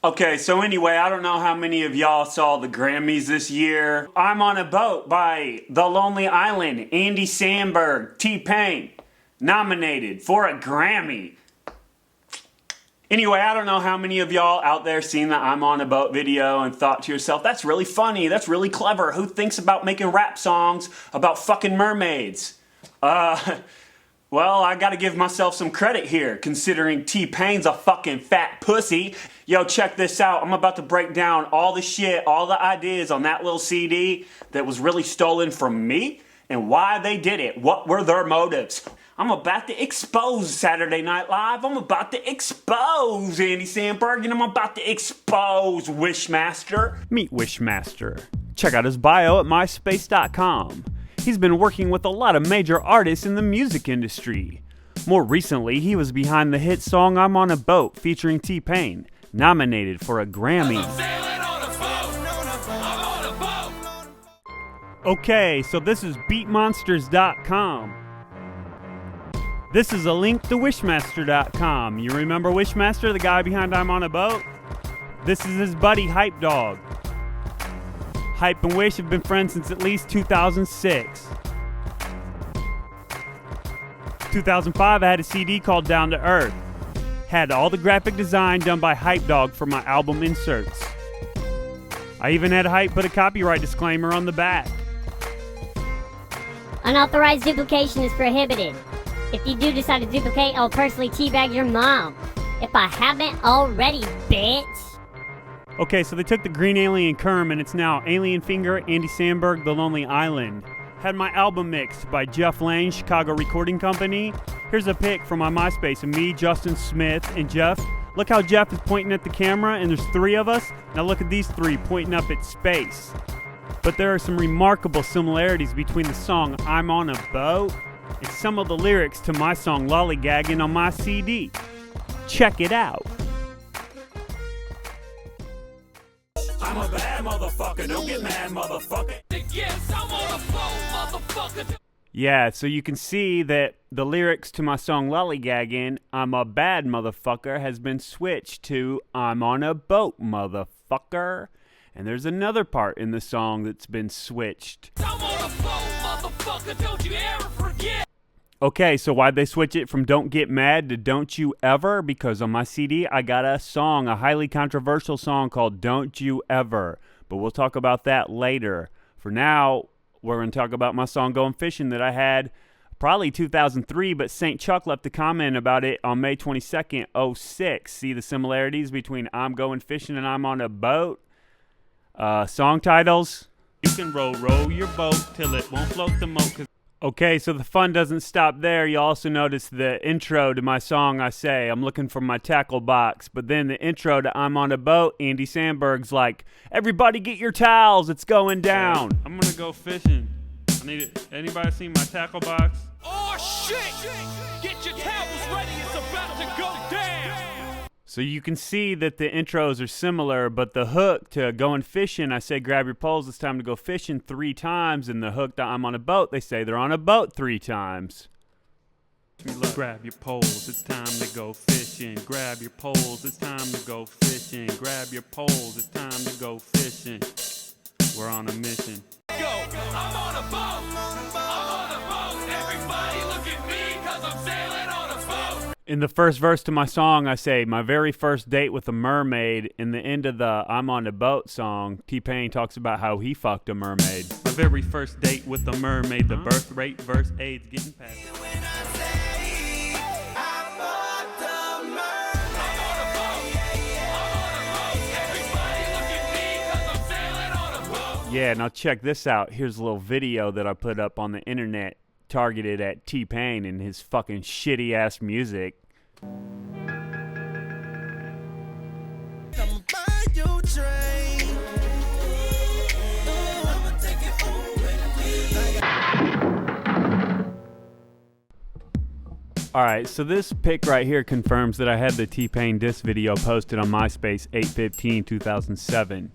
Okay, so anyway, I don't know how many of y'all saw the Grammys this year. I'm on a Boat by The Lonely Island, Andy Samberg, T-Pain, nominated for a Grammy. Anyway, I don't know how many of y'all out there seen the I'm on a Boat video and thought to yourself, that's really funny, that's really clever. Who thinks about making rap songs about fucking mermaids? Well, I gotta give myself some credit here, considering T-Pain's a fucking fat pussy. Yo, check this out. I'm about to break down all the shit, all the ideas on that little CD that was really stolen from me, and why they did it. What were their motives? I'm about to expose Saturday Night Live. I'm about to expose Andy Samberg, and I'm about to expose Wishmaster. Meet Wishmaster. Check out his bio at MySpace.com. He's been working with a lot of major artists in the music industry. More recently, he was behind the hit song I'm on a Boat featuring T-Pain, nominated for a Grammy. Okay, so this is beatmonsters.com. This is a link to Wishmaster.com. You remember Wishmaster, the guy behind I'm on a Boat? This is his buddy Hype Dog. Hype and Wish have been friends since at least 2006. 2005, I had a CD called Down to Earth. Had all the graphic design done by Hype Dog for my album inserts. I even had Hype put a copyright disclaimer on the back. Unauthorized duplication is prohibited. If you do decide to duplicate, I'll personally teabag your mom. If I haven't already, bitch. Okay, so they took the green alien Kerm and it's now Alien Finger, Andy Samberg, The Lonely Island. Had my album mixed by Jeff Lane, Chicago Recording Company. Here's a pic from my MySpace of me, Justin Smith, and Jeff. Look how Jeff is pointing at the camera and there's three of us. Now look at these three pointing up at space. But there are some remarkable similarities between the song I'm on a Boat and some of the lyrics to my song Lollygagging on my CD. Check it out. I'm a bad motherfucker, don't get mad, motherfucker. Yes, I'm on a boat, motherfucker. Yeah, so you can see that the lyrics to my song Lollygagging, I'm a bad motherfucker, has been switched to I'm on a boat, motherfucker. And there's another part in the song that's been switched. I'm on a boat, motherfucker, don't you ever forget. Okay, so why'd they switch it from Don't Get Mad to Don't You Ever? Because on my CD, I got a song, a highly controversial song called Don't You Ever. But we'll talk about that later. For now, we're going to talk about my song Going Fishing that I had probably 2003, but St. Chuck left a comment about it on May 22nd, 06. See the similarities between I'm Going Fishing and I'm on a Boat? Song titles. You can row your boat till it won't float the moat. Okay, so the fun doesn't stop there. You also notice the intro to my song, I say, I'm looking for my tackle box. But then the intro to I'm on a Boat, Andy Samberg's like, everybody get your towels, it's going down. I'm gonna go fishing. I need it. Anybody seen my tackle box? Oh shit! Get your towels ready, it's about to go down! So you can see that the intros are similar, but the hook to Going Fishing, I say grab your poles, it's time to go fishing 3 times, and the hook to I'm on a Boat, they say they're on a boat 3 times. Grab your poles, it's time to go fishing. Grab your poles, it's time to go fishing. Grab your poles, it's time to go fishing. We're on a mission. Go! I'm on a boat! I'm on a boat! Everybody look at me, cause I'm sailing on a boat! In the first verse to my song, I say, my very first date with a mermaid. In the end of the I'm on a Boat song, T-Pain talks about how he fucked a mermaid. My very first date with a mermaid, the birth rate, verse AIDS, getting past it. When I say I fucked a mermaid, I'm on a boat, everybody look at me, cause I'm sailing on a boat. Yeah, now check this out. Here's a little video that I put up on the internet targeted at T-Pain and his fucking shitty ass music. Alright, so this pic right here confirms that I had the T-Pain diss video posted on MySpace 8/15/2007.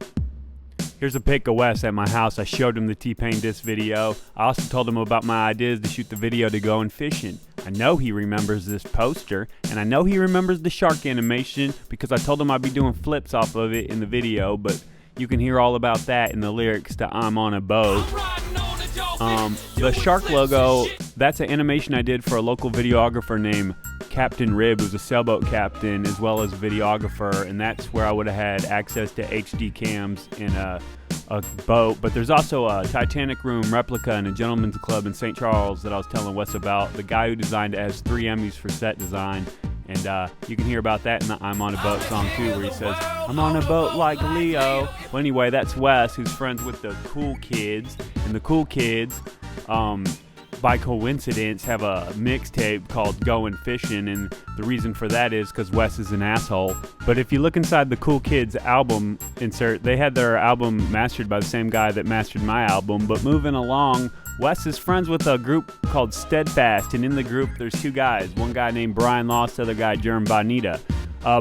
Here's a pic of Wes at my house. I showed him the T-Pain diss video. I also told him about my ideas to shoot the video to Going Fishing. I know he remembers this poster, and I know he remembers the shark animation because I told him I'd be doing flips off of it in the video, but you can hear all about that in the lyrics to I'm on a Boat. The shark logo, that's an animation I did for a local videographer named Captain Rib, who's a sailboat captain as well as a videographer, and that's where I would have had access to HD cams in a boat. But there's also a Titanic room replica in a gentleman's club in St. Charles that I was telling Wes about. The guy who designed it has 3 Emmys for set design, and you can hear about that in the I'm on a Boat song too, where he says, I'm on a boat like Leo. Well, anyway, that's Wes, who's friends with the Cool Kids, and the Cool Kids, by coincidence, have a mixtape called Going Fishing, and the reason for that is because Wes is an asshole. But if you look inside the Cool Kids album insert, they had their album mastered by the same guy that mastered my album. But moving along, Wes is friends with a group called Steadfast, and in the group there's 2 guys. One guy named Brian Loss, the other guy Kerm Bonita.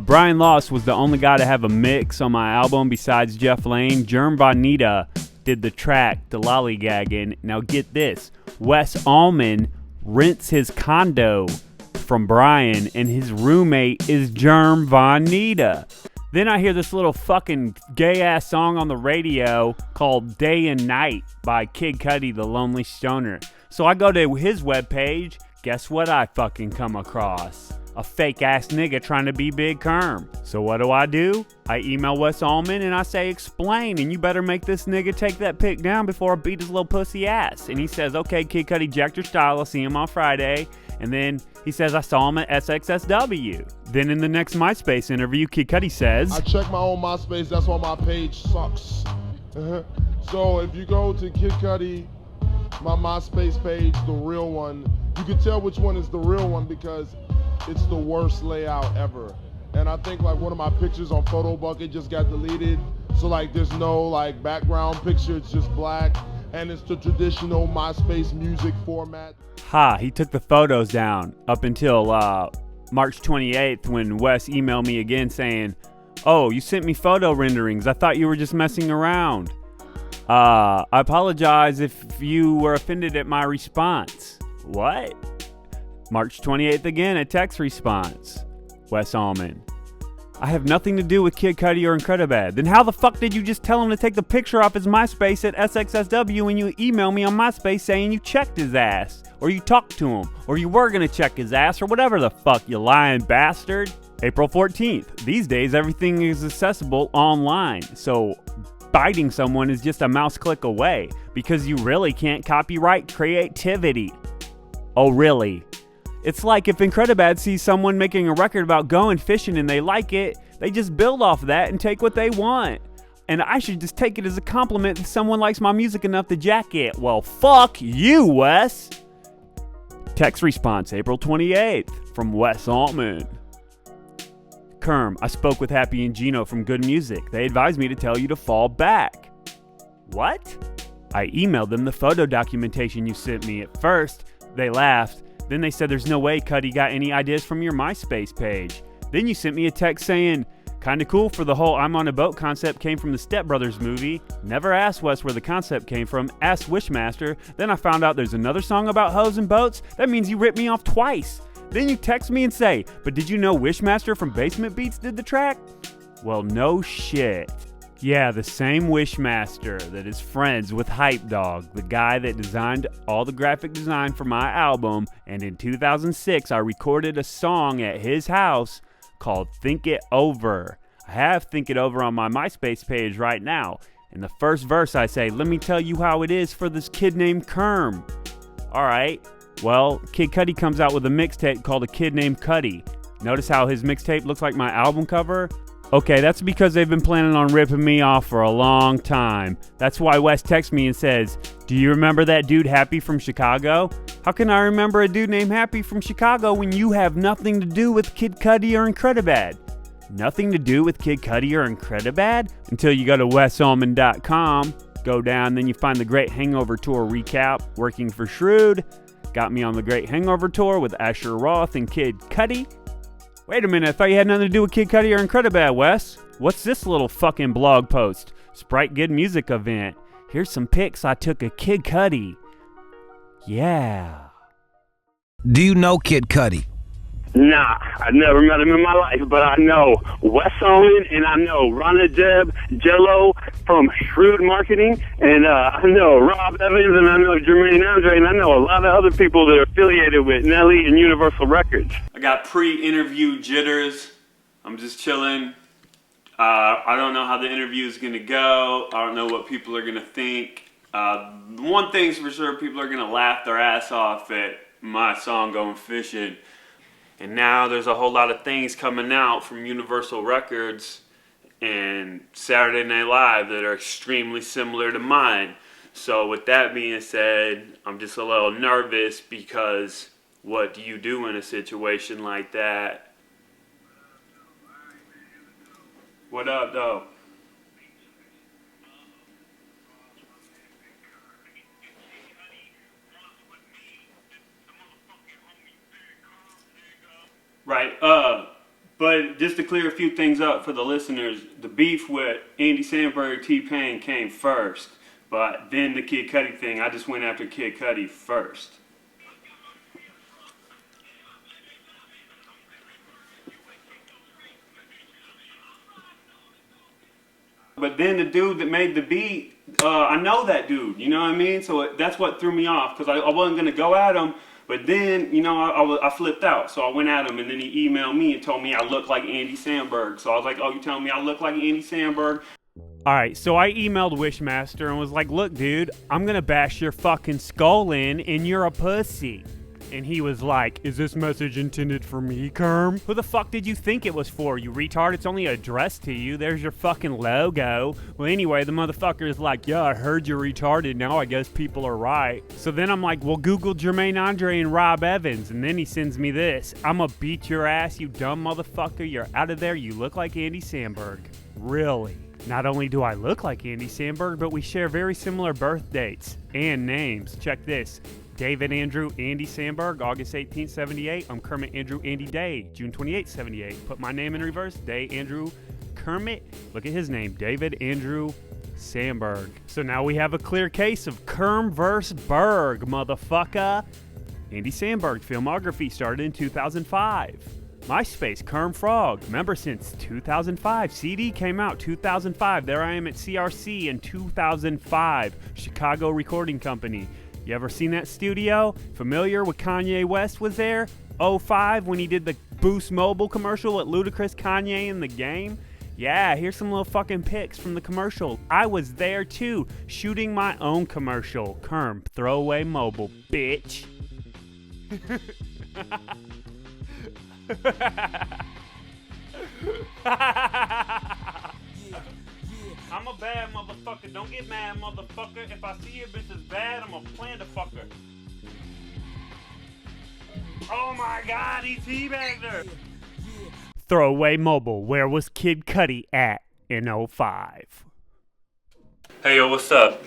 Brian Loss was the only guy to have a mix on my album besides Jeff Lane. Kerm Bonita did the track, The Lollygagging. Now get this, Wes Allman rents his condo from Brian, and his roommate is Kerm Bonita. Then I hear this little fucking gay-ass song on the radio called Day and Night by Kid Cudi, the Lonely Stoner. So I go to his webpage. Guess what I fucking come across? A fake-ass nigga trying to be Big Kerm. So what do? I email Wes Allman and I say, explain, and you better make this nigga take that pic down before I beat his little pussy ass. And he says, okay, Kid Cudi, jacked your style. I'll see him on Friday. And then he says, I saw him at SXSW. Then in the next MySpace interview, Kid Cudi says, I check my own MySpace, that's why my page sucks. So if you go to Kid Cudi, my MySpace page, the real one, you can tell which one is the real one because it's the worst layout ever. And I think like one of my pictures on Photo Bucket just got deleted. So like there's no like background picture, it's just black. And it's the traditional MySpace music format. Ha, he took the photos down up until March 28th when Wes emailed me again saying, oh, you sent me photo renderings. I thought you were just messing around. I apologize if you were offended at my response. What? March 28th again, a text response. Wes Allman. I have nothing to do with Kid Cudi or Incredibad. Then how the fuck did you just tell him to take the picture off his MySpace at SXSW when you email me on MySpace saying you checked his ass? Or you talked to him? Or you were gonna check his ass? Or whatever the fuck, you lying bastard? April 14th. These days, everything is accessible online. So biting someone is just a mouse click away because you really can't copyright creativity. Oh, really? It's like if Incredibad sees someone making a record about going fishing and they like it, they just build off of that and take what they want. And I should just take it as a compliment if someone likes my music enough to jack it. Well, fuck you, Wes. Text response, April 28th, from Wes Allman. Kerm, I spoke with Happy and Gino from Good Music. They advised me to tell you to fall back. What? I emailed them the photo documentation you sent me. At first, they laughed. Then they said there's no way Cudi got any ideas from your MySpace page. Then you sent me a text saying, kinda cool for the whole I'm on a Boat concept came from the Step Brothers movie. Never asked Wes where the concept came from, asked Wishmaster. Then I found out there's another song about hoes and boats. That means you ripped me off twice. Then you text me and say, but did you know Wishmaster from Basement Beats did the track? Well, no shit. Yeah, the same Wishmaster that is friends with Hype Dog, the guy that designed all the graphic design for my album, and in 2006 I recorded a song at his house called Think It Over. I have Think It Over on my MySpace page right now. In the first verse I say, let me tell you how it is for this kid named Kerm. Alright, well, Kid Cudi comes out with a mixtape called A Kid Named Cudi. Notice how his mixtape looks like my album cover? Okay, that's because they've been planning on ripping me off for a long time. That's why Wes texts me and says, do you remember that dude Happy from Chicago? How can I remember a dude named Happy from Chicago when you have nothing to do with Kid Cudi or Incredibad? Nothing to do with Kid Cudi or Incredibad? Until you go to wesallman.com, go down, then you find the Great Hangover Tour recap, Working for Shrewd. Got me on the Great Hangover Tour with Asher Roth and Kid Cudi. Wait a minute, I thought you had nothing to do with Kid Cudi or Incredibad, Wes. What's this little fucking blog post? Sprite Good Music event. Here's some pics I took of Kid Cudi. Yeah. Do you know Kid Cudi? Nah, I never met him in my life, but I know Wes Owen, and I know Rana Deb Jello from Shrewd Marketing, and I know Rob Evans, and I know Jermaine Andre, and I know a lot of other people that are affiliated with Nelly and Universal Records. I got pre-interview jitters. I'm just chilling. I don't know how the interview is going to go. I don't know what people are going to think. One thing's for sure, people are going to laugh their ass off at my song Going Fishing. And now there's a whole lot of things coming out from Universal Records and Saturday Night Live that are extremely similar to mine. So with that being said, I'm just a little nervous because what do you do in a situation like that? What up, though? Right, but just to clear a few things up for the listeners, the beef with Andy Samberg, T-Pain came first, but then the Kid Cudi thing, I just went after Kid Cudi first. But then the dude that made the beat, I know that dude, you know what I mean? So that's what threw me off, because I wasn't going to go at him. But then, you know, I flipped out. So I went at him, and then he emailed me and told me I look like Andy Samberg. So I was like, oh, you telling me I look like Andy Samberg? All right, so I emailed Wishmaster and was like, look, dude, I'm going to bash your fucking skull in, and you're a pussy. And he was like, is this message intended for me, Kerm? Who the fuck did you think it was for, you retard? It's only addressed to you. There's your fucking logo. Well, anyway, the motherfucker is like, yeah, I heard you're retarded. Now I guess people are right. So then I'm like, well, Google Jermaine Andre and Rob Evans. And then he sends me this. I'm gonna beat your ass, you dumb motherfucker. You're out of there. You look like Andy Samberg. Really? Not only do I look like Andy Samberg, but we share very similar birth dates and names. Check this. David Andrew Andy Samberg, August 18, 78. I'm Kermit Andrew Andy Day, June 28, 78. Put my name in reverse, Day Andrew Kermit. Look at his name, David Andrew Samberg. So now we have a clear case of Kerm vs. Berg, motherfucker. Andy Samberg filmography started in 2005. MySpace, Kerm Frog, member since 2005. CD came out 2005. There I am at CRC in 2005. Chicago Recording Company. You ever seen that studio? Familiar with Kanye West was there? 05 when he did the Boost Mobile commercial with Ludacris, Kanye in the game? Yeah, here's some little fucking pics from the commercial. I was there too, shooting my own commercial. Kerm, throwaway mobile, bitch. I'm a bad motherfucker. Don't get mad, motherfucker. If I see your bitch is bad, I'm gonna plan to fuck her. Oh my god, he teabagged her. Throwaway mobile. Where was Kid Cudi at in 05? Hey, yo, what's up?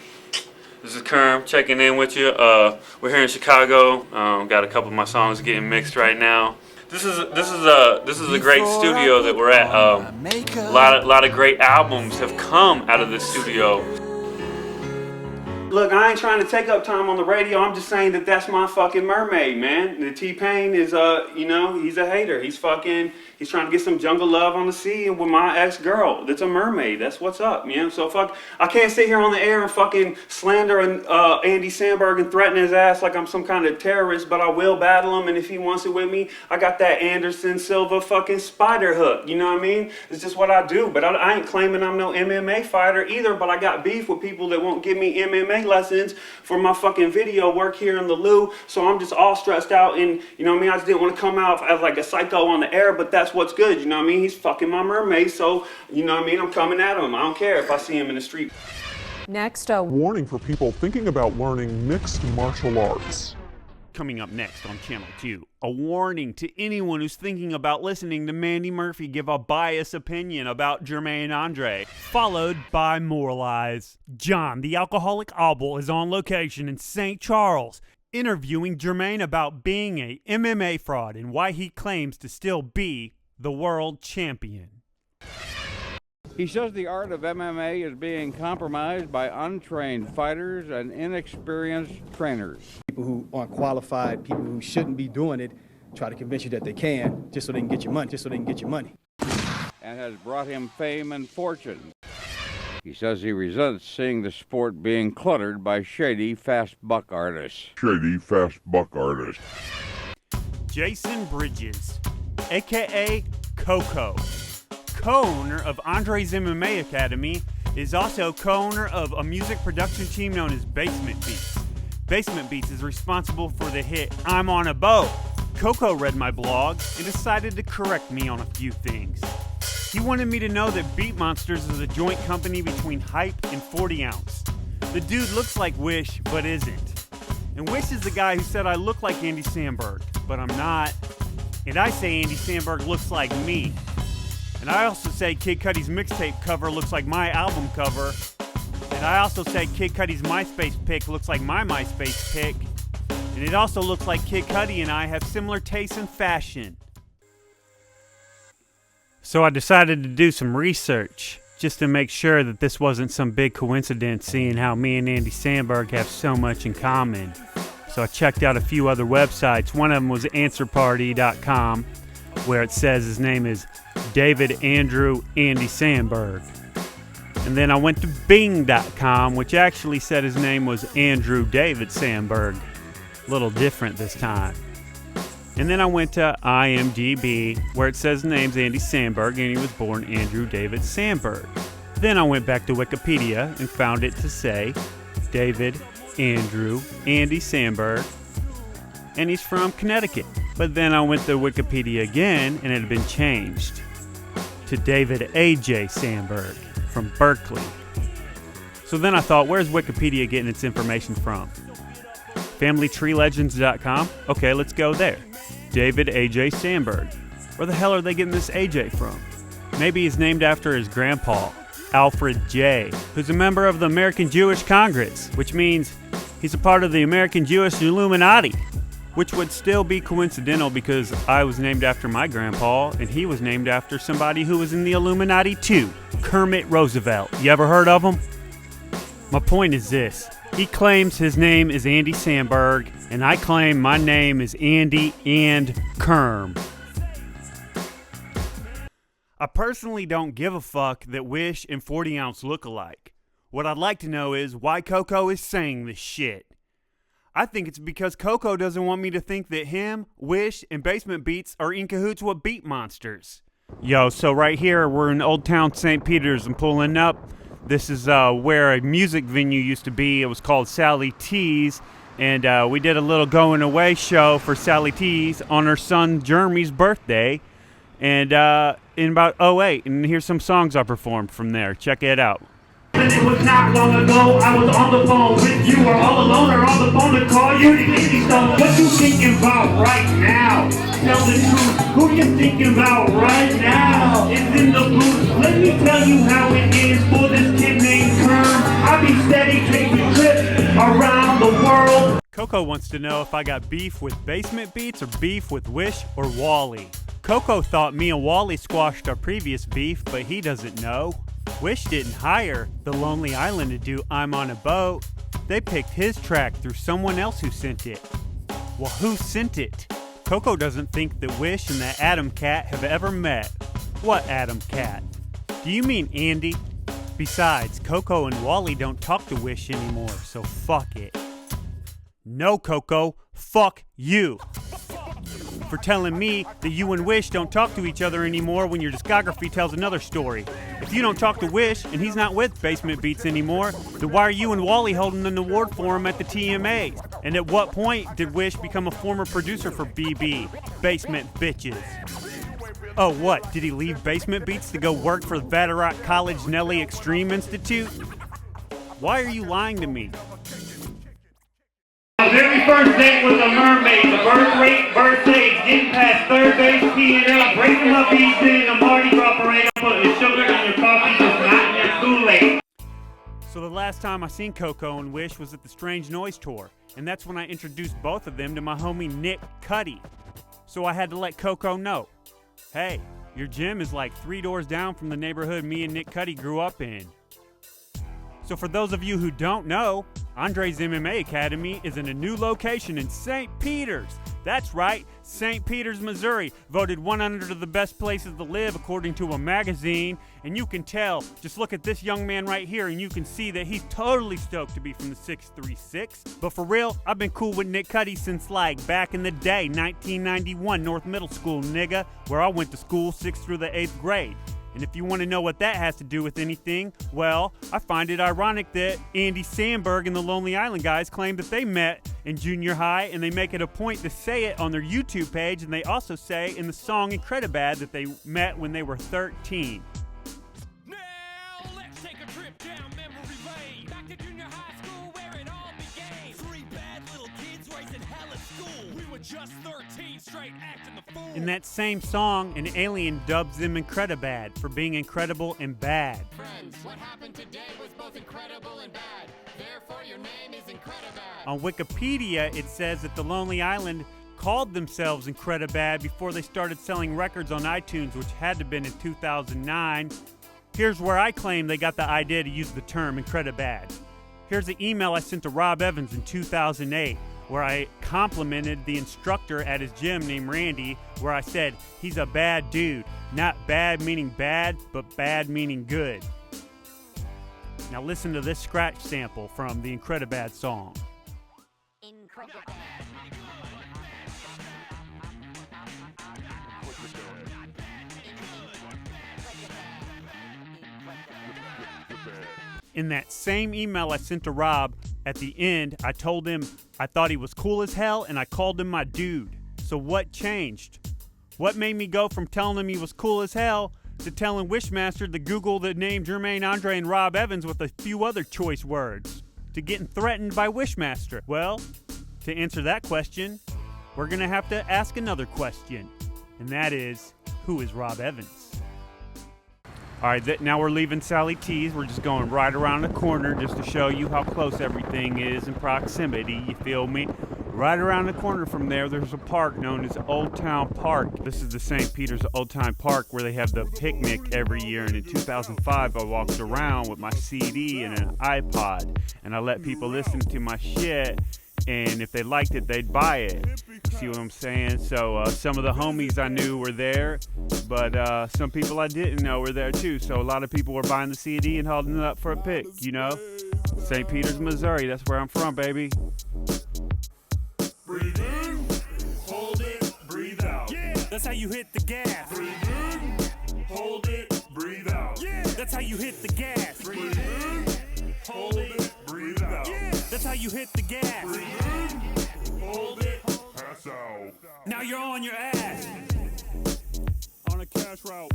This is Kerm checking in with you. We're here in Chicago. Got a couple of my songs getting mixed right now. This is a great studio that we're at. A lot of great albums have come out of this studio. Look, I ain't trying to take up time on the radio. I'm just saying that that's my fucking mermaid, man. The T-Pain is, you know, he's a hater. He's trying to get some jungle love on the sea with my ex-girl. That's a mermaid. That's what's up, you know? So fuck, I can't sit here on the air and fucking slander Andy Samberg and threaten his ass like I'm some kind of terrorist, but I will battle him, and if he wants it with me, I got that Anderson Silva fucking spider hook, you know what I mean? It's just what I do, but I ain't claiming I'm no MMA fighter either, but I got beef with people that won't give me MMA lessons for my fucking video work here in the loo, so I'm just all stressed out, and you know what I mean, I just didn't want to come out as like a psycho on the air, but that's what's good, you know what I mean? He's fucking my mermaid, so you know what I mean, I'm coming at him. I don't care if I see him in the street. Next, warning for people thinking about learning mixed martial arts. Coming up next on Channel 2, a warning to anyone who's thinking about listening to Mandy Murphy give a biased opinion about Jermaine Andre, followed by more lies. John, the alcoholic owl, is on location in St. Charles, interviewing Jermaine about being a MMA fraud and why he claims to still be the world champion. He says the art of MMA is being compromised by untrained fighters and inexperienced trainers. People who aren't qualified, people who shouldn't be doing it, try to convince you that they can, just so they can get your money, And has brought him fame and fortune. He says he resents seeing the sport being cluttered by shady fast buck artists. Jason Bridges, a.k.a. Coco, co-owner of Andre's MMA Academy, is also co-owner of a music production team known as Basement Beats. Basement Beats is responsible for the hit I'm on a Boat. Coco read my blog and decided to correct me on a few things. He wanted me to know that Beat Monsters is a joint company between Hype and 40 Ounce. The dude looks like Wish, but isn't. And Wish is the guy who said I look like Andy Samberg, but I'm not. And I say Andy Samberg looks like me. And I also say Kid Cudi's mixtape cover looks like my album cover. And I also say Kid Cudi's MySpace pic looks like my MySpace pic. And it also looks like Kid Cudi and I have similar tastes in fashion. So I decided to do some research, just to make sure that this wasn't some big coincidence, seeing how me and Andy Samberg have so much in common. So I checked out a few other websites. One of them was AnswerParty.com, where it says his name is David Andrew Andy Samberg. And then I went to Bing.com, which actually said his name was Andrew David Samberg. A little different this time. And then I went to IMDb, where it says his name's Andy Samberg and he was born Andrew David Samberg. Then I went back to Wikipedia and found it to say David Andrew Andy Samberg, and he's from Connecticut. But then I went to Wikipedia again and it had been changed to David A.J. Samberg from Berkeley. So then I thought, where's Wikipedia getting its information from? FamilyTreeLegends.com? Okay, let's go there. David A.J. Samberg. Where the hell are they getting this A.J. from? Maybe he's named after his grandpa, Alfred J., who's a member of the American Jewish Congress, which means he's a part of the American Jewish Illuminati, which would still be coincidental because I was named after my grandpa and he was named after somebody who was in the Illuminati too, Kermit Roosevelt. You ever heard of him? My point is this. He claims his name is Andy Samberg, and I claim my name is Andy and Kerm. I personally don't give a fuck that Wish and 40 Ounce look alike. What I'd like to know is why Coco is saying this shit. I think it's because Coco doesn't want me to think that him, Wish, and Basement Beats are in cahoots with Beat Monsters. Yo, so right here, we're in Old Town St. Peter's. I'm pulling up. This is where a music venue used to be. It was called Sally T's, and we did a little going away show for Sally T's on her son Jeremy's birthday, and in about 2008, and here's some songs I performed from there. Check it out. It was not long ago, I was on the phone with you, or all alone, or on the phone to call you to get these stones. What you thinking about right now? Tell the truth, who you thinking about right now? It's in the booth, let me tell you how it is for this kid named Kerm. I be steady taking trips around the world. Coco wants to know if I got beef with Basement Beats or beef with Wish or Wally. Coco thought me and Wally squashed our previous beef, but he doesn't know. Wish didn't hire The Lonely Island to do I'm on a Boat. They picked his track through someone else who sent it. Well, who sent it? Coco doesn't think that Wish and that Adam Cat have ever met. What Adam Cat? Do you mean Andy? Besides, Coco and Wally don't talk to Wish anymore, so fuck it. No, Coco, fuck you. For telling me that you and Wish don't talk to each other anymore when your discography tells another story. If you don't talk to Wish and he's not with Basement Beats anymore, then why are you and Wally holding an award for him at the TMAs? And at what point did Wish become a former producer for BB, Basement Bitches? Oh, what? Did he leave Basement Beats to go work for the Vatterott College Nelly Extreme Institute? Why are you lying to me? My very first date was a mermaid. The birth rate, birthday, getting past third base, P&L, breaking my beats in the Mardi Gras parade, putting the sugar in your coffee, just not in your Kool-Aid. So the last time I seen Coco and Wish was at the Strange Noise Tour, and that's when I introduced both of them to my homie Nick Cudi. So I had to let Coco know, hey, Your gym is like 3 doors down from the neighborhood me and Nick Cuddy grew up in. So for those of you who don't know, Andre's MMA Academy is in a new location in St. Peters. That's right, St. Peters, Missouri, voted 100 of the best places to live according to a magazine. And you can tell, just look at this young man right here and you can see that he's totally stoked to be from the 636. But for real, I've been cool with Nick Cuddy since like back in the day, 1991, North Middle School, nigga, where I went to school 6th through the 8th grade. And if you want to know what that has to do with anything, well, I find it ironic that Andy Samberg and the Lonely Island guys claim that they met in junior high, and they make it a point to say it on their YouTube page, and they also say in the song Incredibad that they met when they were 13. Now let's take a trip down memory lane, back to junior high school where it all began. 3 bad little kids raising hell at school. We were just 13, straight acting the fool. In that same song, an alien dubs them Incredibad for being incredible and bad. Friends, what happened today was both incredible and bad. Therefore, your name is Incredibad. On Wikipedia, it says that the Lonely Island called themselves Incredibad before they started selling records on iTunes, which had to have been in 2009. Here's where I claim they got the idea to use the term Incredibad. Here's the email I sent to Rob Evans in 2008, where I complimented the instructor at his gym named Randy, where I said, he's a bad dude. Not bad meaning bad, but bad meaning good. Now listen to this scratch sample from the Incredibad song. Incredibad. In that same email I sent to Rob, at the end, I told him I thought he was cool as hell and I called him my dude. So what changed? What made me go from telling him he was cool as hell to telling Wishmaster to Google the name Jermaine Andre and Rob Evans with a few other choice words? To getting threatened by Wishmaster? Well, to answer that question, we're going to have to ask another question. And that is, who is Rob Evans? All right, now we're leaving Sally T's. We're just going right around the corner just to show you how close everything is in proximity, you feel me? Right around the corner from there, there's a park known as Old Town Park. This is the St. Peter's Old Town Park where they have the picnic every year. And in 2005, I walked around with my CD and an iPod, and I let people listen to my shit. And if they liked it, they'd buy it. You see what I'm saying? So some of the homies I knew were there, but some people I didn't know were there too. So a lot of people were buying the CD and holding it up for a pic, you know? St. Peters, Missouri, that's where I'm from, baby. Breathe in, hold it, breathe out. Yeah, that's how you hit the gas. Breathe in, hold it, breathe out. Yeah, that's how you hit the gas. Breathe in, hold it, breathe out. Yeah, that's how you hit the gas. Breathe in, hold it, pass out. Now you're on your ass. On a cash route.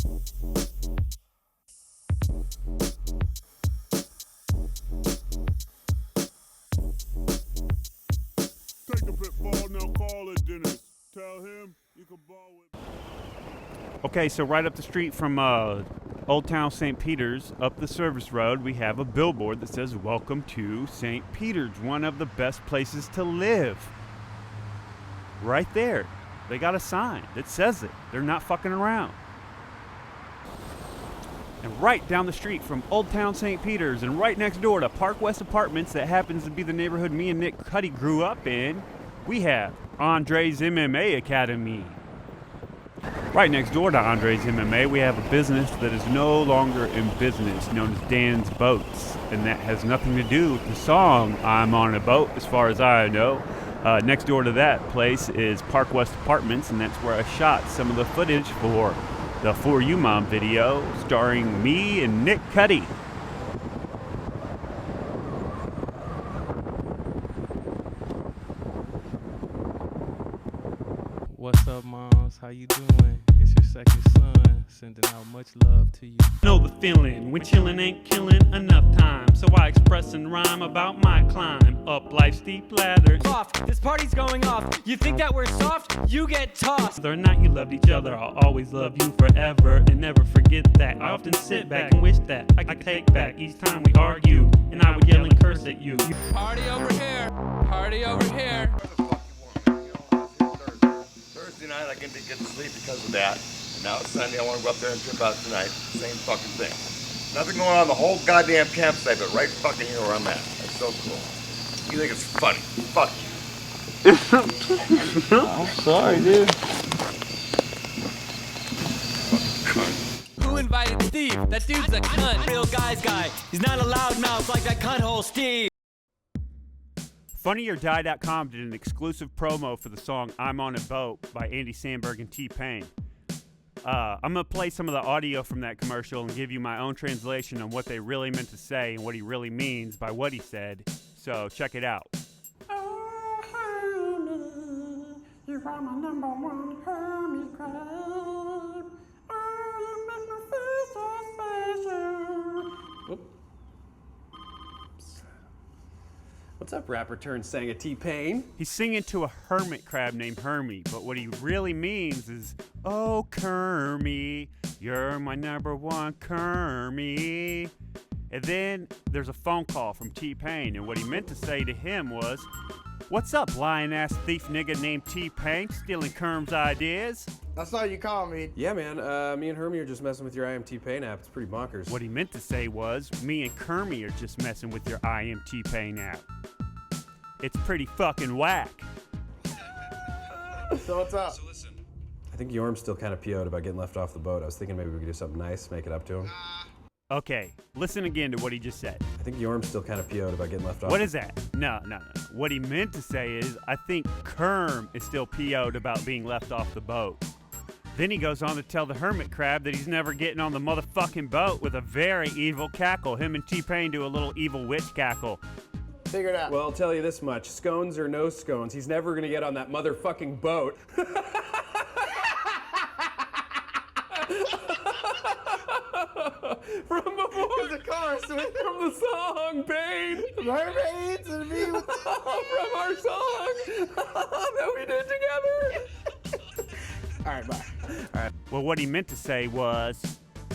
Take a pitfall, now call it Dennis. Tell him you can ball with. Okay, so right up the street from Old Town St. Peters, up the service road, we have a billboard that says, "Welcome to St. Peters, one of the best places to live." Right there. They got a sign that says it. They're not fucking around. And right down the street from Old Town St. Peters and right next door to Park West Apartments, that happens to be the neighborhood me and Nick Cuddy grew up in, we have Andre's MMA Academy. Right next door to Andre's MMA, we have a business that is no longer in business, known as Dan's Boats. And that has nothing to do with the song "I'm on a Boat," as far as I know. Next door to that place is Park West Apartments, and that's where I shot some of the footage for the For You Mom video starring me and Nick Cuddy. What's up, moms? How you doing? It's your second son, sending out much love to you. Know the feeling when chillin' ain't killing enough time, so I express and rhyme about my climb up life's steep ladder. Soft, this party's going off. You think that we're soft? You get tossed. Whether or not you loved each other, I'll always love you forever and never forget that. I often sit back and wish that I could take back each time we argue, and I would yell and curse at you. Party over here. Party over here. Thursday night I didn't get to sleep because of that. Now it's Sunday, I want to go up there and trip out tonight. Same fucking thing. Nothing going on the whole goddamn campsite, but right fucking here where I'm at. That's so cool. You think it's funny? Fuck you. I'm sorry, dude. Who invited Steve? That dude's a cunt. Real guy's guy. He's not a loudmouth like that cunt hole Steve. FunnyOrDie.com did an exclusive promo for the song I'm on a Boat by Andy Samberg and T-Pain. I'm going to play some of the audio from that commercial and give you my own translation on what they really meant to say and what he really means by what he said. So check it out. Oh, honey, you are my number one hermit crab. Oh, you make me feel so special. Whoop. What's up, rapper turned sang a T-Pain? He's singing to a hermit crab named Hermie, but what he really means is, oh, Kermy, you're my number one Kermy. And then there's a phone call from T-Pain, and what he meant to say to him was, what's up, lying-ass thief nigga named T-Pain, stealing Kerm's ideas? That's all you call me. Yeah, man. Me and Hermie are just messing with your I Am T-Pain app. It's pretty bonkers. What he meant to say was, me and Kermie are just messing with your I Am T-Pain app. It's pretty fucking whack. So what's up? I think Yorm's still kind of PO'd about getting left off the boat. I was thinking maybe we could do something nice, make it up to him. Okay, listen again to what he just said. I think Yorm's still kind of PO'd about getting left off. What is that? No. What he meant to say is, I think Kerm is still PO'd about being left off the boat. Then he goes on to tell the hermit crab that he's never getting on the motherfucking boat with a very evil cackle. Him and T-Pain do a little evil witch cackle. Figure it out. Well, I'll tell you this much. Scones or no scones, he's never gonna get on that motherfucking boat. From before the chorus, from the song, Pain. Mermaids and me with from our song that we did together. All right, bye. All right. Well, what he meant to say was,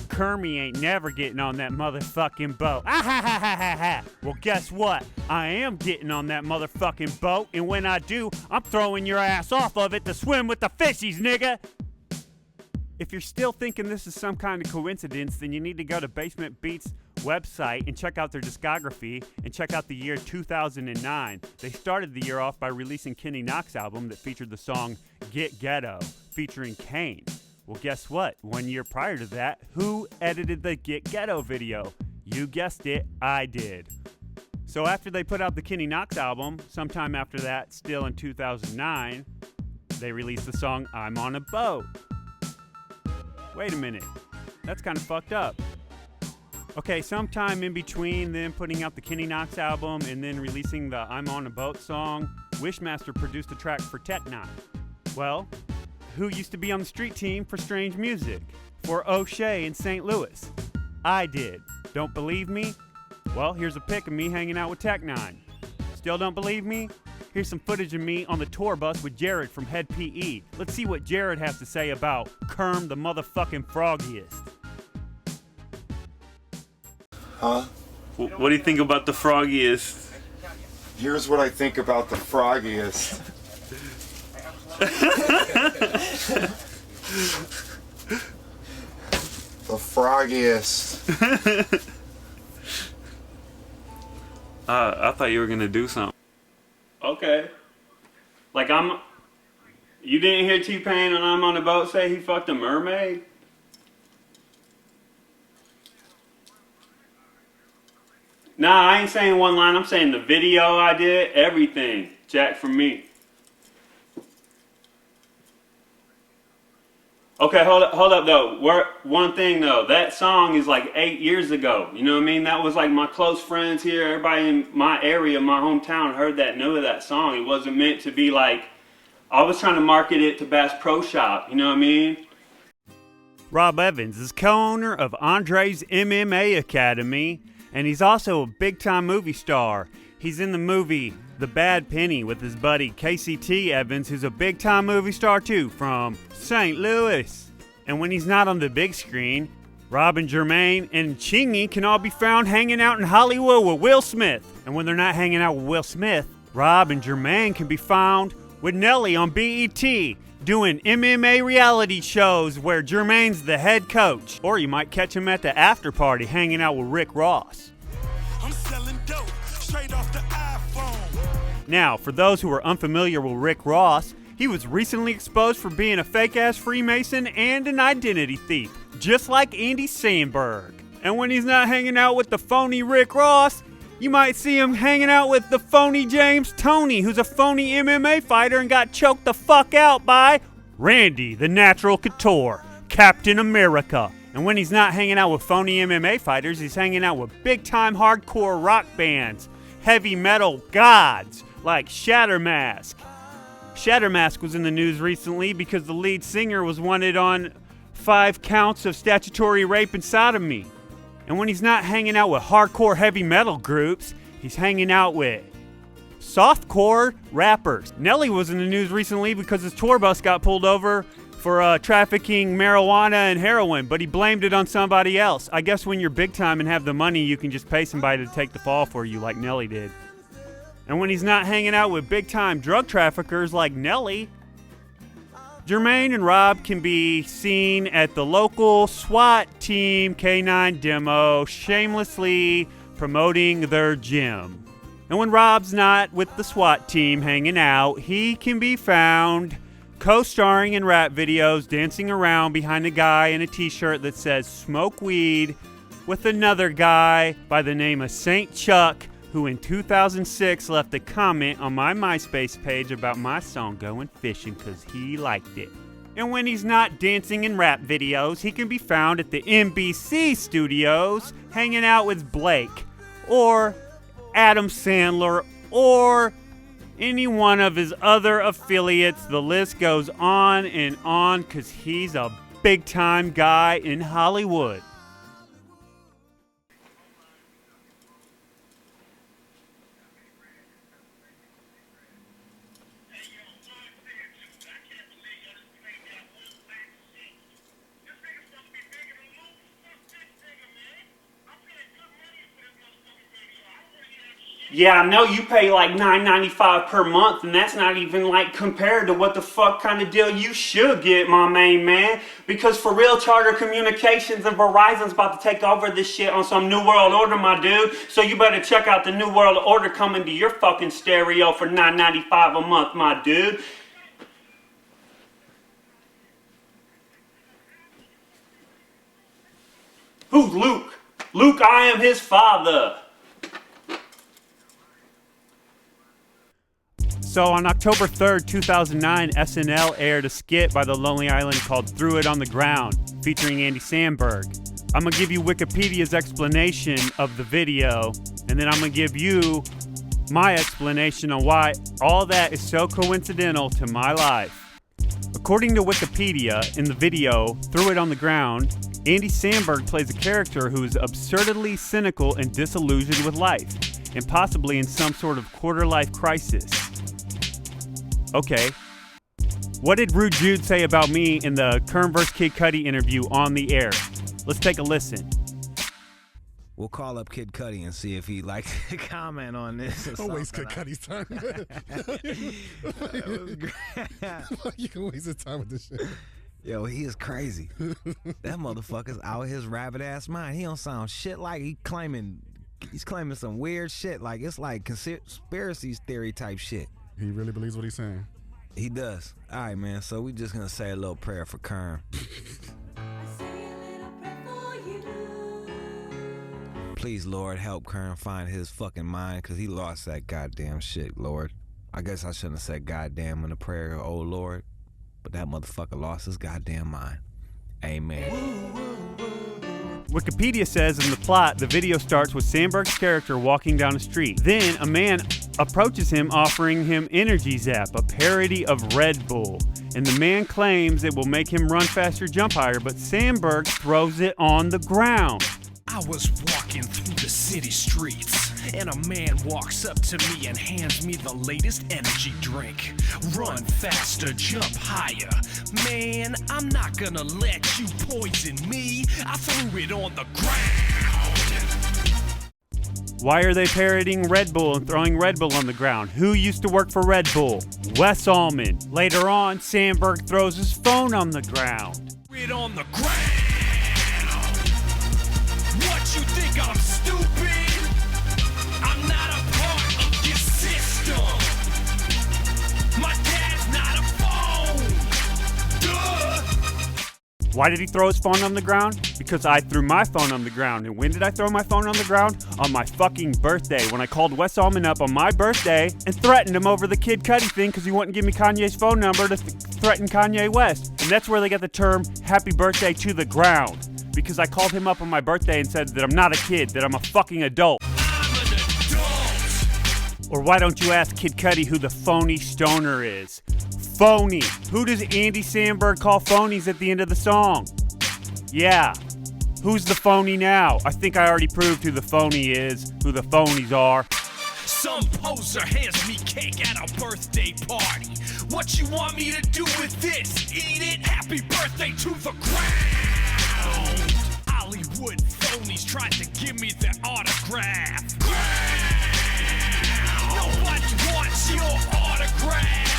Kermie ain't never getting on that motherfucking boat. Ah ha ha ha ha ha. Well, guess what? I am getting on that motherfucking boat, and when I do, I'm throwing your ass off of it to swim with the fishies, nigga. If you're still thinking this is some kind of coincidence, then you need to go to Basement Beats' website and check out their discography and check out the year 2009. They started the year off by releasing Kenny Knox's album that featured the song Get Ghetto, featuring Kane. Well, guess what? 1 year prior to that, who edited the Get Ghetto video? You guessed it, I did. So after they put out the Kenny Knox album, sometime after that, still in 2009, they released the song I'm on a Boat. Wait a minute, that's kind of fucked up. Okay, sometime in between them putting out the Kenny Knox album and then releasing the I'm on a Boat song, Wishmaster produced a track for Tech Nine. Well, who used to be on the street team for Strange Music, for O'Shea in St. Louis? I did. Don't believe me? Well, here's a pic of me hanging out with Tech Nine. Still don't believe me? Here's some footage of me on the tour bus with Jared from Head PE. Let's see what Jared has to say about Kerm the motherfucking froggiest. Huh? What do you think about the froggiest? Here's what I think about the froggiest. The froggiest. I thought you were gonna do something. Okay. Like you didn't hear T-Pain and I'm on the boat say he fucked a mermaid? Nah, I ain't saying one line. I'm saying the video I did, everything. Jack from me. Okay, hold up though. One thing though, that song is like 8 years ago. You know what I mean? That was like my close friends here, everybody in my area, my hometown heard that, knew of that song. It wasn't meant to be like, I was trying to market it to Bass Pro Shop. You know what I mean? Rob Evans is co-owner of Andre's MMA Academy, and he's also a big-time movie star. He's in the movie The Bad Penny with his buddy KCT Evans, who's a big-time movie star too, from St. Louis. And when he's not on the big screen, Robin Jermaine and Chingy can all be found hanging out in Hollywood with Will Smith. And when they're not hanging out with Will Smith, Rob and Jermaine can be found with Nelly on BET. doing MMA reality shows where Jermaine's the head coach. Or you might catch him at the after party hanging out with Rick Ross. I'm selling dope straight off the iPhone. Now, for those who are unfamiliar with Rick Ross, he was recently exposed for being a fake-ass Freemason and an identity thief, just like Andy Samberg. And when he's not hanging out with the phony Rick Ross, you might see him hanging out with the phony James Toney, who's a phony MMA fighter and got choked the fuck out by Randy, the Natural Couture, Captain America. And when he's not hanging out with phony MMA fighters, he's hanging out with big-time hardcore rock bands, heavy metal gods like Shattermask. Shattermask was in the news recently because the lead singer was wanted on 5 counts of statutory rape and sodomy. And when he's not hanging out with hardcore heavy metal groups, he's hanging out with softcore rappers. Nelly was in the news recently because his tour bus got pulled over for trafficking marijuana and heroin, but he blamed it on somebody else. I guess when you're big time and have the money, you can just pay somebody to take the fall for you like Nelly did. And when he's not hanging out with big time drug traffickers like Nelly, Jermaine and Rob can be seen at the local SWAT team K9 demo, shamelessly promoting their gym. And when Rob's not with the SWAT team hanging out, he can be found co-starring in rap videos, dancing around behind a guy in a t-shirt that says "Smoke Weed" with another guy by the name of Saint Chuck, who in 2006 left a comment on my MySpace page about my song Going Fishing because he liked it. And when he's not dancing in rap videos, he can be found at the NBC studios hanging out with Blake or Adam Sandler or any one of his other affiliates. The list goes on and on because he's a big-time guy in Hollywood. Yeah, I know you pay like $9.95 per month, and that's not even like compared to what the fuck kind of deal you should get, my main man. Because for real, Charter Communications and Verizon's about to take over this shit on some New World Order, my dude. So you better check out the New World Order coming to your fucking stereo for $9.95 a month, my dude. Who's Luke? Luke, I am his father. So on October 3rd, 2009, SNL aired a skit by the Lonely Island called Threw It on the Ground, featuring Andy Samberg. I'm going to give you Wikipedia's explanation of the video, and then I'm going to give you my explanation on why all that is so coincidental to my life. According to Wikipedia, in the video, Threw It on the Ground, Andy Samberg plays a character who is absurdly cynical and disillusioned with life, and possibly in some sort of quarter-life crisis. Okay, what did Rude Jude say about me in the Kerm vs. Kid Cudi interview on the air? Let's take a listen. We'll call up Kid Cudi and see if he'd like to comment on this. Don't waste Kid Cudi's time. You can waste his time with this shit. Yo, he is crazy. That motherfucker's out of his rabbit ass mind. He don't sound shit like he's claiming some weird shit. Like it's like conspiracy theory type shit. He really believes what he's saying. He does. All right, man. So we just gonna say a little prayer for Kerm. Please, Lord, help Kerm find his fucking mind, because he lost that goddamn shit, Lord. I guess I shouldn't have said goddamn in the prayer, oh Lord, but that motherfucker lost his goddamn mind. Amen. Wikipedia says in the plot, the video starts with Samberg's character walking down the street. Then a man approaches him offering him Energy Zap, a parody of Red Bull. And the man claims it will make him run faster, jump higher, but Samberg throws it on the ground. I was walking through the city streets, and a man walks up to me and hands me the latest energy drink. Run faster, jump higher. Man, I'm not gonna let you poison me. I threw it on the ground. Why are they parroting Red Bull and throwing Red Bull on the ground? Who used to work for Red Bull? Wes Allman. Later on, Samberg throws his phone on the ground. It on the ground. What you think I'm stupid? I'm not a part of your system. My dad's not a phone. Duh. Why did he throw his phone on the ground? Because I threw my phone on the ground. And when did I throw my phone on the ground? On my fucking birthday, when I called Wes Allman up on my birthday and threatened him over the Kid Cudi thing because he wouldn't give me Kanye's phone number to threaten Kanye West. And that's where they got the term happy birthday to the ground. Because I called him up on my birthday and said that I'm not a kid, that I'm a fucking adult. Or why don't you ask Kid Cudi who the phony stoner is? Phony. Who does Andy Samberg call phonies at the end of the song? Yeah. Who's the phony now? I think I already proved who the phony is, who the phonies are. Some poser hands me cake at a birthday party. What you want me to do with this? Eat it? Happy birthday to the ground. Hollywood phonies tried to give me their autograph. Nobody wants your autograph.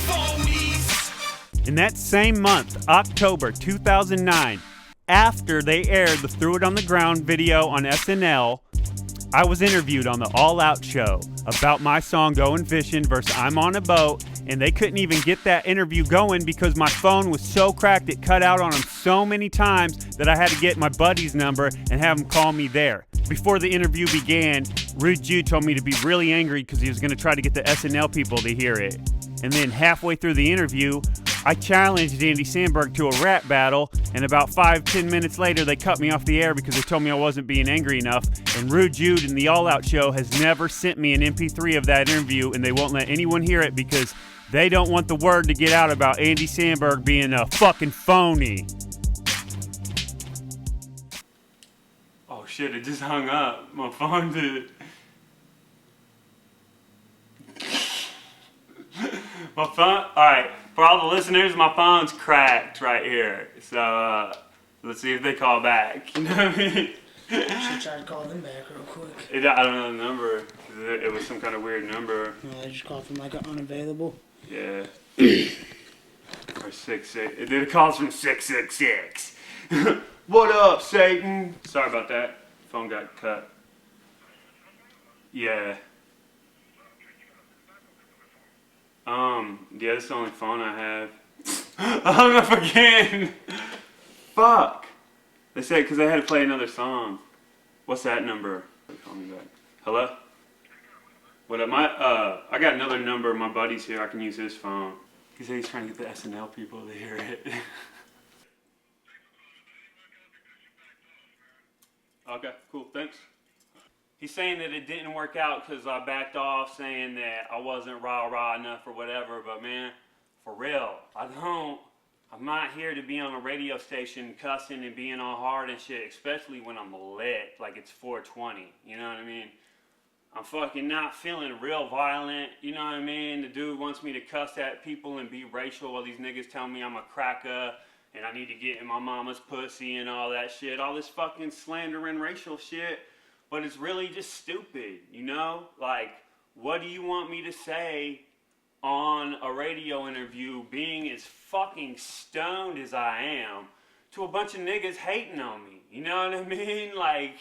Phonies. In that same month, October 2009, after they aired the Threw It on the Ground video on SNL, I was interviewed on the All Out show about my song Going Fishing versus I'm on a Boat, and they couldn't even get that interview going because my phone was so cracked it cut out on them so many times that I had to get my buddy's number and have him call me there. Before the interview began, Rude Jude told me to be really angry because he was going to try to get the SNL people to hear it. And then halfway through the interview, I challenged Andy Samberg to a rap battle, and about 5-10 minutes later, they cut me off the air because they told me I wasn't being angry enough. And Rude Jude in the All Out show has never sent me an MP3 of that interview, and they won't let anyone hear it because they don't want the word to get out about Andy Samberg being a fucking phony. Oh shit, it just hung up. My phone did. My phone, alright, for all the listeners, my phone's cracked right here. So, let's see if they call back. You know what I mean? Should try to call them back real quick. I don't know the number. It was some kind of weird number. No, they just called from like an unavailable. Yeah. Or 66. It did calls from 666. What up, Satan? Sorry about that. Phone got cut. Yeah. Yeah, this is the only phone I have. I hung up again. Fuck. They said because they had to play another song. What's that number? Call me back. Hello? What am I got another number. My buddy's here. I can use his phone. He said he's trying to get the SNL people to hear it. Okay, cool. Thanks. He's saying that it didn't work out because I backed off saying that I wasn't rah-rah enough or whatever, but man, for real, I'm not here to be on a radio station cussing and being all hard and shit, especially when I'm lit, like it's 420, you know what I mean? I'm fucking not feeling real violent, you know what I mean? The dude wants me to cuss at people and be racial while these niggas tell me I'm a cracker and I need to get in my mama's pussy and all that shit, all this fucking slandering racial shit. But it's really just stupid, you know? Like, what do you want me to say on a radio interview being as fucking stoned as I am to a bunch of niggas hating on me? You know what I mean? Like,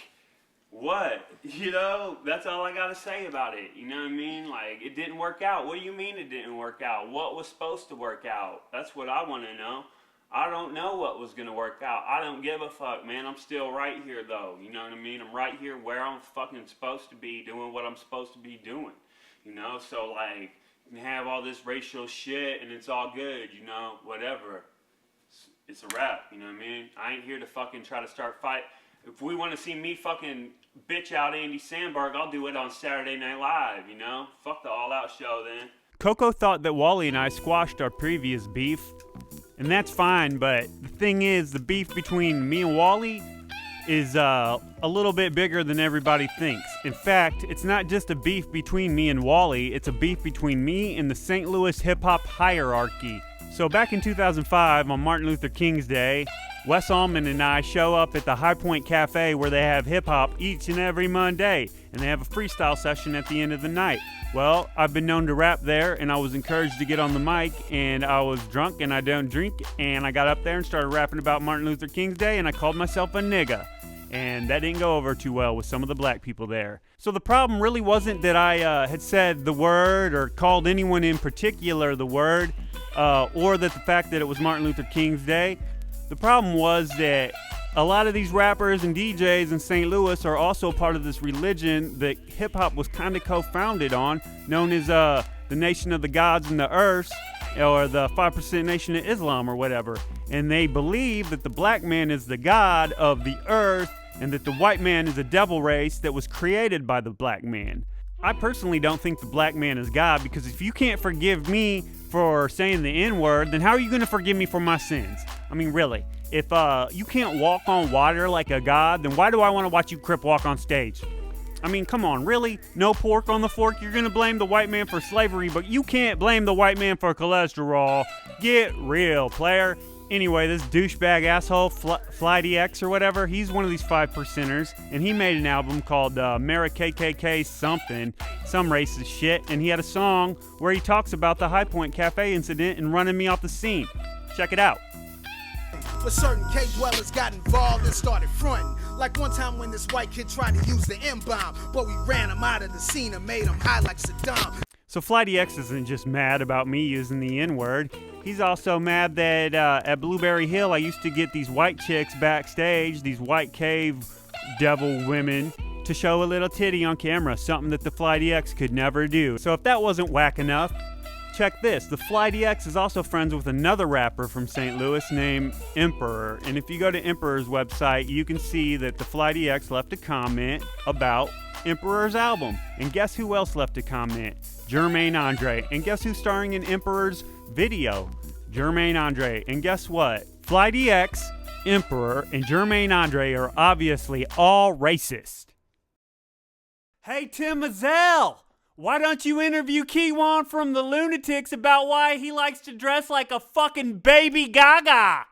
what? You know? That's all I gotta say about it. You know what I mean? Like, it didn't work out. What do you mean it didn't work out? What was supposed to work out? That's what I want to know. I don't know what was going to work out. I don't give a fuck, man. I'm still right here, though. You know what I mean? I'm right here where I'm fucking supposed to be, doing what I'm supposed to be doing. You know? So, like, you can have all this racial shit, and it's all good, you know? Whatever. It's a wrap, you know what I mean? I ain't here to fucking try to start fight. If we want to see me fucking bitch out Andy Samberg, I'll do it on Saturday Night Live, you know? Fuck the All Out show, then. Coco thought that Wally and I squashed our previous beef. And that's fine, but the thing is, the beef between me and Wally is a little bit bigger than everybody thinks. In fact, it's not just a beef between me and Wally, it's a beef between me and the St. Louis hip-hop hierarchy. So back in 2005, on Martin Luther King's Day, Wes Allman and I show up at the High Point Cafe where they have hip-hop each and every Monday, and they have a freestyle session at the end of the night. Well, I've been known to rap there, and I was encouraged to get on the mic, and I was drunk, and I don't drink, and I got up there and started rapping about Martin Luther King's Day, and I called myself a nigga. And that didn't go over too well with some of the black people there. So the problem really wasn't that I had said the word or called anyone in particular the word, or that the fact that it was Martin Luther King's Day. The problem was that a lot of these rappers and DJs in St. Louis are also part of this religion that hip-hop was kind of co-founded on, known as the Nation of the Gods and the Earths, or the 5% Nation of Islam or whatever. And they believe that the black man is the god of the earth and that the white man is a devil race that was created by the black man. I personally don't think the black man is God, because if you can't forgive me for saying the N-word, then how are you going to forgive me for my sins? I mean, really. If you can't walk on water like a god, then why do I want to watch you crip walk on stage? I mean, come on, really? No pork on the fork? You're going to blame the white man for slavery, but you can't blame the white man for cholesterol. Get real, player. Anyway, this douchebag asshole, Flighty X or whatever, he's one of these 5%ers, and he made an album called Mara KKK something, some racist shit, and he had a song where he talks about the High Point Cafe incident and running me off the scene. Check it out. But certain K-dwellers got involved and started fronting. Like one time when this white kid tried to use the M-bomb, but we ran him out of the scene and made him high like Saddam. So Flighty X isn't just mad about me using the N-word. He's also mad that at Blueberry Hill I used to get these white chicks backstage, these white cave devil women, to show a little titty on camera, something that the Flighty X could never do. So if that wasn't whack enough, check this. The Flighty X is also friends with another rapper from St. Louis named Emperor. And if you go to Emperor's website, you can see that the Flighty X left a comment about Emperor's album. And guess who else left a comment? Jermaine Andre. And guess who's starring in Emperor's video? Jermaine Andre. And guess what? Flighty X, Emperor, and Jermaine Andre are obviously all racist. Hey, Tim Mazel! Why don't you interview Kiwan from the Lunatics about why he likes to dress like a fucking baby Gaga?